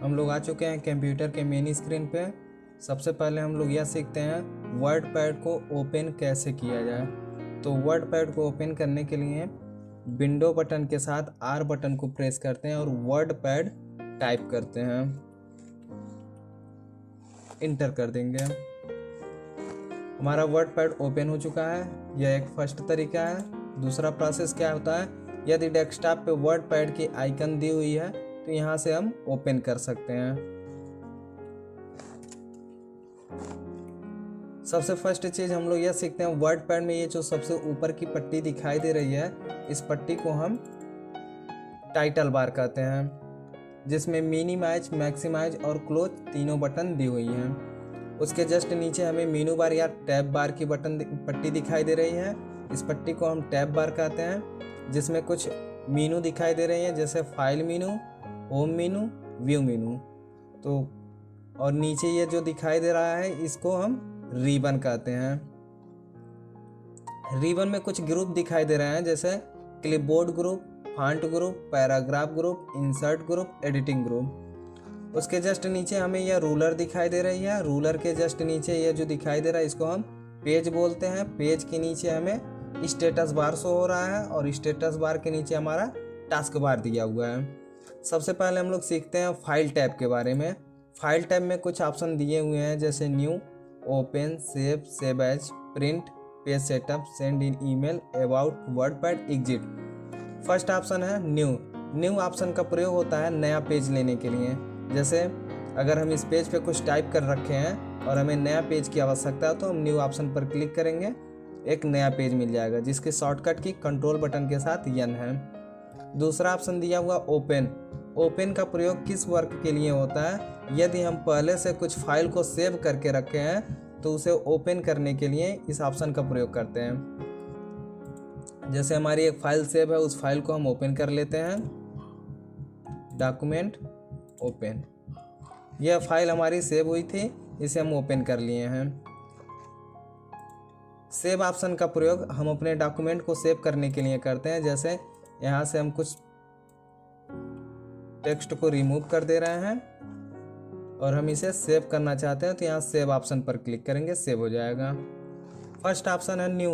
हम लोग आ चुके हैं कंप्यूटर के मेन स्क्रीन पे। सबसे पहले हम लोग यह सीखते हैं वर्ड पैड को ओपन कैसे किया जाए। तो वर्ड पैड को ओपन करने के लिए विंडो बटन के साथ आर बटन को प्रेस करते हैं और वर्ड पैड टाइप करते हैं, इंटर कर देंगे। हमारा वर्ड पैड ओपन हो चुका है। यह एक फर्स्ट तरीका है। दूसरा प्रोसेस क्या होता है, यदि डेस्कटॉप पे वर्ड पैड की आइकन दी हुई है तो यहाँ से हम ओपन कर सकते हैं। सबसे फर्स्ट चीज हम लोग यह सीखते हैं, वर्ड पैड में ये जो सबसे ऊपर की पट्टी दिखाई दे रही है, इस पट्टी को हम टाइटल बार कहते हैं, जिसमें मिनिमाइज, मैक्सिमाइज और क्लोज तीनों बटन दी हुई हैं। उसके जस्ट नीचे हमें मेनू बार या टैब बार की पट्टी दिखाई दे रही है। इस पट्टी को हम टैब बार कहते हैं, जिसमें कुछ मेनू दिखाई दे रही है, जैसे फाइल मेनू, होम मेनू, व्यू मेनू। तो और नीचे ये जो दिखाई दे रहा है, इसको हम रिबन कहते हैं। रिबन में कुछ ग्रुप दिखाई दे रहे हैं, जैसे clipboard group, font group, paragraph group, insert group, editing group. उसके जस्ट नीचे हमें यह रूलर दिखाई दे रही है। रूलर के जस्ट नीचे ये जो दिखाई दे रहा है, इसको हम पेज बोलते हैं। पेज के नीचे हमें स्टेटस बार शो हो रहा है और स्टेटस बार के नीचे हमारा टास्क बार दिया हुआ है। सबसे पहले हम लोग सीखते हैं फाइल टैब के बारे में। फाइल टैब में कुछ ऑप्शन दिए हुए हैं, जैसे new, open, save, save as, print, page setup, send in email, about, word pad, exit. First option है न्यू। न्यू ऑप्शन का प्रयोग होता है नया पेज लेने के लिए। जैसे अगर हम इस पेज पे कुछ टाइप कर रखे हैं और हमें नया पेज की आवश्यकता है, तो हम न्यू ऑप्शन पर क्लिक करेंगे, एक नया पेज मिल जाएगा, जिसके शॉर्टकट की कंट्रोल बटन के साथ एन है। दूसरा ऑप्शन दिया हुआ ओपन। ओपन का प्रयोग किस वर्क के लिए होता है, यदि हम पहले से कुछ फाइल को सेव करके रखे हैं तो उसे ओपन करने के लिए इस ऑप्शन का प्रयोग करते हैं। जैसे हमारी एक फाइल सेव है, उस फाइल को हम ओपन कर लेते हैं, डॉक्यूमेंट ओपन। यह फाइल हमारी सेव हुई थी, इसे हम ओपन कर लिए हैं। सेव ऑप्शन का प्रयोग हम अपने डॉक्यूमेंट को सेव करने के लिए करते हैं। जैसे यहाँ से हम कुछ टेक्स्ट को रिमूव कर दे रहे हैं और हम इसे सेव करना चाहते हैं, तो यहाँ सेव ऑप्शन पर क्लिक करेंगे, सेव हो जाएगा। फर्स्ट ऑप्शन है न्यू।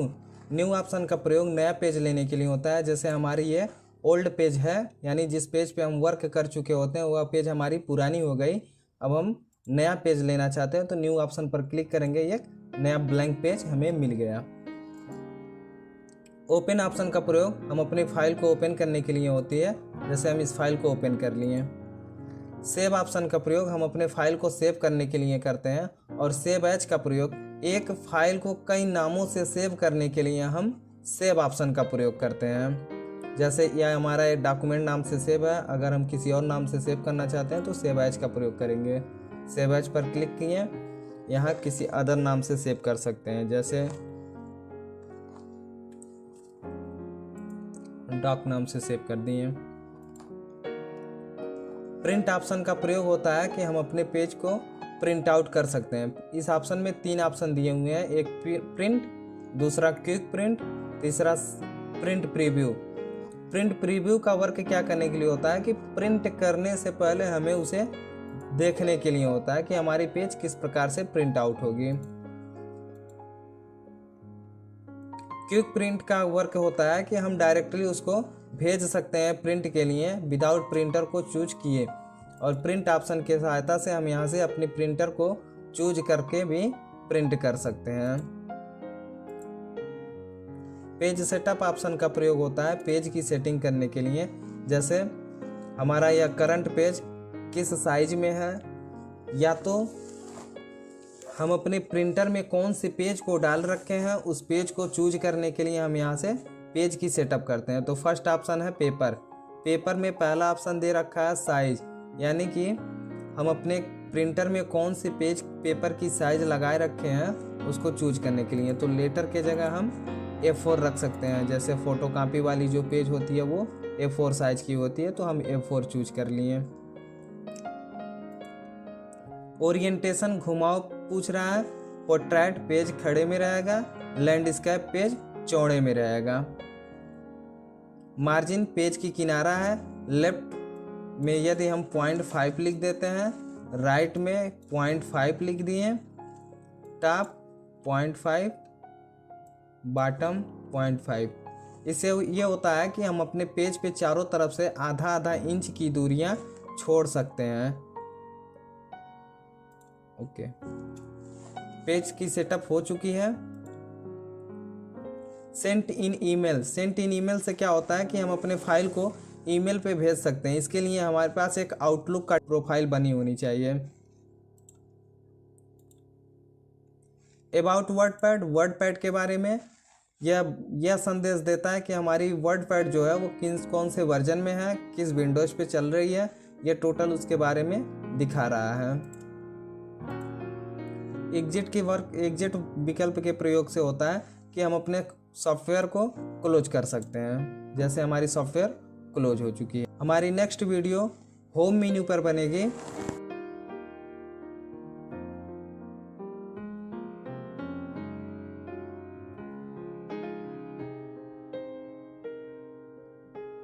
न्यू ऑप्शन का प्रयोग नया पेज लेने के लिए होता है। जैसे हमारी ये ओल्ड पेज है, यानी जिस पेज पे हम वर्क कर चुके होते हैं वह पेज हमारी पुरानी हो गई, अब हम नया पेज लेना चाहते हैं, तो न्यू ऑप्शन पर क्लिक करेंगे, एक नया ब्लैंक पेज हमें मिल गया। ओपन ऑप्शन का प्रयोग हम अपनी फाइल को ओपन करने के लिए होती है। जैसे हम इस फाइल को ओपन कर लिए। सेव ऑप्शन का प्रयोग हम अपने फाइल को सेव करने के लिए करते हैं। और सेव एज का प्रयोग एक फाइल को कई नामों से सेव करने के लिए हम सेव ऑप्शन का प्रयोग करते हैं। जैसे यह हमारा एक डॉक्यूमेंट नाम से सेव है, अगर हम किसी और नाम से सेव करना चाहते हैं तो सेव एज का प्रयोग करेंगे। सेव एज पर क्लिक किए, यहाँ किसी अदर नाम से सेव कर सकते हैं, जैसे डॉक नाम से सेव कर दिए। प्रिंट ऑप्शन का प्रयोग होता है कि हम अपने पेज को प्रिंट आउट कर सकते हैं। इस ऑप्शन में 3 ऑप्शन दिए हुए हैं, एक प्रिंट, दूसरा क्विक प्रिंट, तीसरा प्रिंट प्रीव्यू। प्रिंट प्रीव्यू का वर्क क्या करने के लिए होता है कि प्रिंट करने से पहले हमें उसे देखने के लिए होता है कि हमारी पेज किस प्रकार से प्रिंट आउट होगी। क्विक प्रिंट का वर्क होता है कि हम डायरेक्टली उसको भेज सकते हैं प्रिंट के लिए विदाउट प्रिंटर को चूज किए, और प्रिंट ऑप्शन के सहायता से हम यहाँ से अपने प्रिंटर को चूज करके भी प्रिंट कर सकते हैं। पेज सेटअप ऑप्शन का प्रयोग होता है पेज की सेटिंग करने के लिए। जैसे हमारा यह करंट पेज किस साइज में है, या तो हम अपने प्रिंटर में कौन से पेज को डाल रखे हैं, उस पेज को चूज करने के लिए हम यहाँ से पेज की सेटअप करते हैं। तो फर्स्ट ऑप्शन है पेपर। पेपर में पहला ऑप्शन दे रखा है साइज, यानी कि हम अपने प्रिंटर में कौन से पेपर की साइज लगाए रखे हैं उसको चूज करने के लिए। तो लेटर के जगह हम A4 रख सकते हैं। जैसे फोटोकॉपी वाली जो पेज होती है वो A4 साइज की होती है, तो हम A4 चूज कर लिए। ओरिएंटेशन घुमाव पूछ रहा है। पोर्ट्रेट पेज खड़े में रहेगा, लैंडस्केप पेज चौड़े में रहेगा। मार्जिन पेज की किनारा है, लेफ्ट में यदि हम 0.5 लिख देते हैं, राइट में 0.5 लिख दिए, टॉप 0.5, बॉटम 0.5। इससे ये होता है कि हम अपने पेज पे चारों तरफ से आधा आधा इंच की दूरियां छोड़ सकते हैं। ओके, पेज की सेटअप हो चुकी है। Sent in email, sent in email से क्या होता है कि हम अपने फाइल को ईमेल पे भेज सकते हैं। इसके लिए हमारे पास एक आउटलुक का प्रोफाइल बनी होनी चाहिए। अबाउट वर्डपैड, वर्डपैड के बारे में यह संदेश देता है कि हमारी वर्डपैड जो है वो कौन से वर्जन में है, किस विंडोज पे चल रही है, ये टोटल उसके बारे में दिखा रहा है। एग्जिट विकल्प के प्रयोग से होता है कि हम अपने सॉफ्टवेयर को क्लोज कर सकते हैं। जैसे हमारी सॉफ्टवेयर क्लोज हो चुकी है। हमारी नेक्स्ट वीडियो होम मेन्यू पर बनेगी।